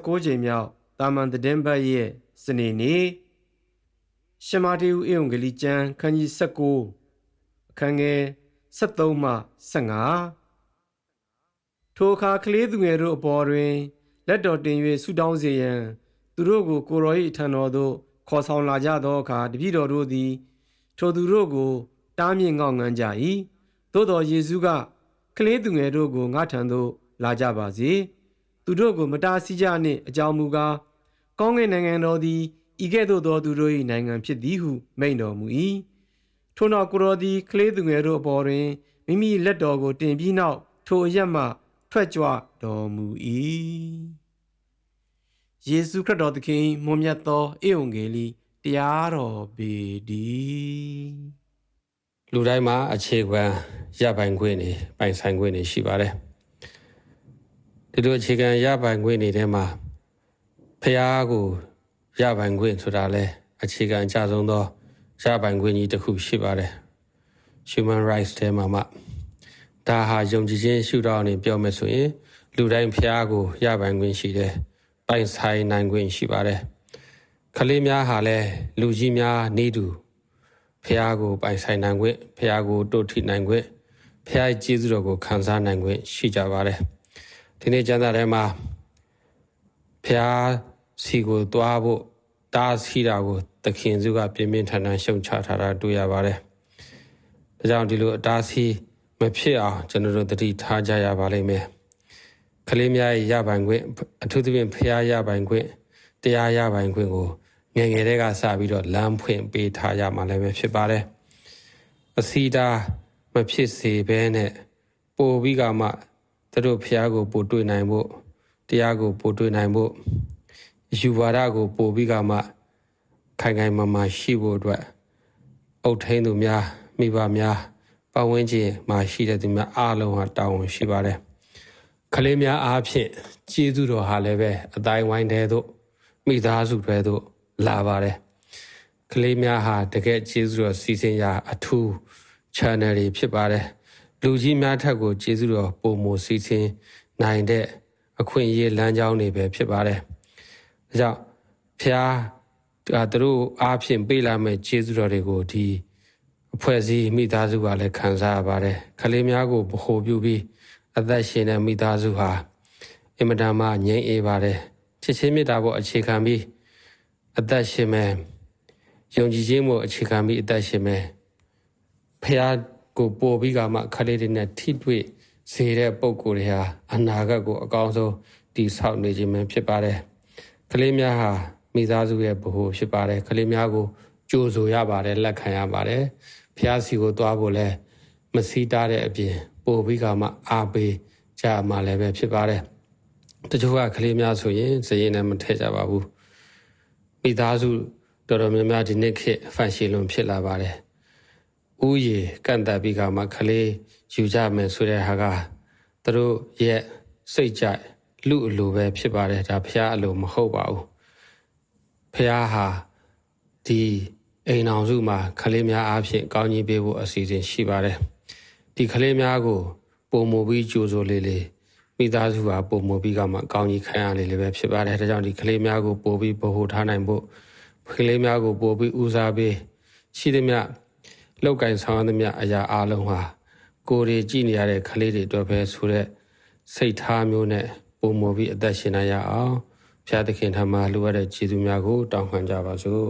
19ကြိမ်မြောက်တာမန်သတင်းပတ်ရဲ့စနေနေ့ရှမာတေဦးဧဝံဂေလိကျမ်းခန်းကြီး19အခန်းငယ်73မှ15ထိုအခါကလေးသူငယ်တို့အပေါ်တွင်လက်တော်တင်၍ဆုတောင်းစေရန်သူတို့ကိုကိုရော၏အထံတော်သို့ခေါ်ဆောင်လာကြသောအခါတပည့်တော်တို့သည်ထိုသူတို့ကိုတားမြစ်ငေါက်ငန်းကြ၏သို့သောယေရှုကကလေးသူငယ်တို့ကိုငါထံသို့လာကြပါစေသူတို့ကိုမတားဆီးကြနှင့်အကြောင်းမူကားကောင်းကင်နိုင်ငံတော်သည်ဤကဲ့သို့သောသူတို့၏နိုင်ငံဖြစ်သည်ဟုမိန့်တော်မူ၏ထို့နောက်ကိုရောသည်ကလေးသူငယ်တို့အပေါ်တွင်မိမိလက်တော်ကိုတင်ပြီးနောက်ထိုအရက်မှထွက်ကြွတော်မူ၏ယေရှုခရစ်တော်သခင်မွန်မြတ်သောဧဝံဂေလိတရားတော်ပေတည်းလူတိုင်းမှာအခြေခံရပိုင်ခွင့်နေပိုင်ဆိုင်ခွင့်နေရှိပါတယ်ဒီလိုအခြေခံရပိုင်ခွင့်နေထဲမှာဖျားကိုရပိုင်ခွင့်ဆိုတာလဲအခြေခံအကျဆုံးသောရပိုင်ခွင့်ကြီးတစ်ခုရှိပါတယ် Human Rights ထဲမှာဒါဟာယုံကြည်ခြင်းရှုထောင့်နဲ့ပြောမယ်ဆိုရင်လူတိုင်းဖျားကိုရပိုင်ခွင့်ရှိတယ်ပိုင်ဆိုင်နိုင်ခွင့်ရှိပါတယ်ကလေးများဟာလဲလူကြီးများနေတူဖျားကိုပိုင်ဆိုင်နိုင်ခွင့်ဖျားကိုတို့ထိနိုင်ခွင့်ဖျားကျေးဇူးတော်ကိုခံစားနိုင်ခွင့်ရှိကြပါတယ်ဒီနေ့ကျမ်းစာထဲမှာဖျားစီကိုသွားဖို့တားဆီးတာကိုသခင်စုကပြင်းပြင်းထန်ထန်ရှုံချထားတာတွေ့ရပါတယ်ဒါကြောင့်ဒီလိုအတားဆီးမဖြစ်အောင်ကျွန်တော်တို့သတိထားကြရပါလိမ့်မယ်ကလေးများရဲ့ရပိုင်ခွင့်အထူးသဖြင့်ဖျားရပိုင်ခွင့်တရားရပိုင်ခွင့်ကိုငယ်ငယ်တည်းကစပြီးတော့လမ်းဖွင့်ပေးထားရမှာလည်းပဲဖြစ်ပါတယ်အစီတာမဖြစ်စေဘဲနဲ့ပို့ပြီးကမှသူတို့ဖျားကိုပို့တွေ့နိုင်ဖို့တရားကိုပို့တွေ့နိုင်ဖို့ယူဝါဒကိုပို့ပြီးကမှခိုင်ခိုင်မာမာရှိဖို့အတွက်အုပ်ထိန်းသူများမိဘများပတ်ဝန်းကျင်မှာရှိတဲ့သူများအားလုံးဟာတာဝန်ရှိပါတယ်ကလေးများအားဖြင့်ကျေးဇူးတော်ဟာလည်းပဲအတိုင်းဝိုင်းတဲ့သို့မိသားစုတွေသို့လာပါတယ်ကလေးများဟာတကယ်ကျေးဇူးတော်စီစဉ်ရာအထူး channel တွေဖြစ်ပါတယ်လူကြီးများထက်ကိုကျေးဇူးတော်ပုံမစီစဉ်နိုင်တဲ့အခွင့်အရေးလမ်းကြောင်းတွေပဲဖြစ်ပါတယ်ဒါကြောင့်ဖျားသူတို့အားဖြင့်ပေးလာမဲ့ကျေးဇူးတော်တွေကိုဒီအဖွဲ့အစည်းမိသားစုကလည်းခံစားရပါတယ်ကလေးများကိုဗဟိုပြုပြီးအသက်ရှင်တဲ့မိသားစုဟာအင်မတန်မှငြိမ်းအေးပါတယ်ချစ်ချင်းမေတ္တာပေါ်အခြေခံပြီးအသက်ရှင်မယ်ယုံကြည်ခြင်းပေါ်အခြေခံပြီးအသက်ရှင်မယ်ဖျားကိုပို့ပြီးကမှကလေးတွေနဲ့ထိတွေ့စေတဲ့ပုံကိုယ်တွေဟာအနာဂတ်ကိုအကောင်းဆုံးတည်ဆောက်နေခြင်းပဲဖြစ်ပါတယ်ကလေးများဟာမိသားစုရဲ့ဗဟိုဖြစ်ပါတယ်ကလေးများကိုကြိုဆိုရပါတယ်လက်ခံရပါတယ်ဖျားစီကိုသွားဖို့လဲမစီးတားတဲ့အပြင်ပို့ပြီးကမှအားပေးကြမှာလည်းပဲဖြစ်ပါတယ်တချို့ကကလေးများဆိုရင်စရင်နဲ့မထည့်ကြပါဘူးမိသားစုတော်တော်များများဒီနေ့ခေတ်ဖန်ရှည်လွန်ဖြစ်လာပါတယ်ဥယျာဉ်ကန့်တက်ပြီးကမှကလေးယူကြမယ်ဆိုတဲ့ဟာကသူတို့ရဲ့စိတ်ကြိုက်လူအလိုပဲဖြစ်ပါတယ်ဒါဖျားအလိုမဟုတ်ပါဘူးဖျားဟာဒီအိမ်အောင်စုမှာကလေးများအားဖြင့်ကောင်းကြီးပေးဖို့အစီအစဉ်ရှိပါတယ်ဒီကလေးများကိုပုံမူပြီးကြိုဆိုလေးမိသားစုဟာပုံမူပြီးကမှကောင်းကြီးခံရလေးပဲဖြစ်ပါတယ်ဒါကြောင့်ဒီကလေးများကိုပို့ပြီးဗဟိုထားနိုင်ဖို့ကလေးများကိုပို့ပြီးဦးစားပေးရှိသမျှလောက်ကင်ဆောင်သမျှအရာအလုံးဟာကိုယ်တွေကြည့်နေရတဲ့ကလေးတွေအတွက်ပဲဆိုတဲ့စိတ်ထားမျိုးနဲ့ပုံမူပြီးအသက်ရှင်နိုင်ရအောင်ဘုရားသခင်ထံမှာလိုအပ်တဲ့ကျေးဇူးများကိုတောင်းခံကြပါစို့